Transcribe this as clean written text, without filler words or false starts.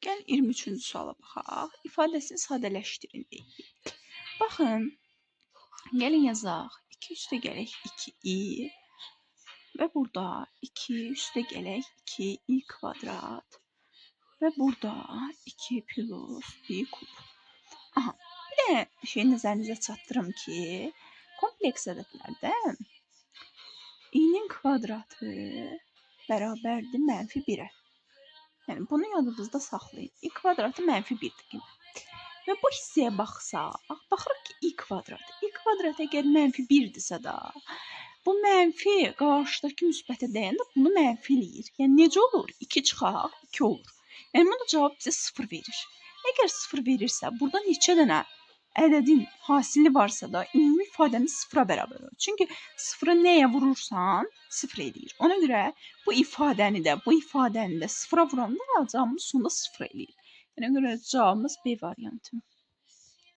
Gəl 23-cü suala baxaq. İfadəsini sadələşdirin deyir. Baxın, gəlin yazaq. 2 üstə gələk 2i və burada 2 üstə gələk 2i kvadrat və burada 2 plus i kub. Aha, bir də şey nəzərinizə çatdırım ki, kompleks ədədlərdə i-nin kvadratı bərabərdir -1-ə. Yəni bunu yadınızda saxlayın. I kvadratı -1-dir. Və bu hissəyə baxsaq, baxırıq ki, i kvadrat. I kvadrat əgər -1-dirsə də, bu mənfi qarşıdakı müsbətə dəyəndə bunu mənfi eləyir. Yəni necə olur? 2 çıxaq, 2 olur. Yəni bunun cavabı bizə 0 verir. Əgər 0 verirsə, burada neçə dənə ədədin hasili varsa da ümumi ifadəmiz 0-a bərabər olur. Çünki 0-ı nəyə vurursan, 0 eləyir. Ona görə bu ifadəni də 0-a vuranda cavabımız sonda 0 eləyir. Yəni görə cavabımız B variantı.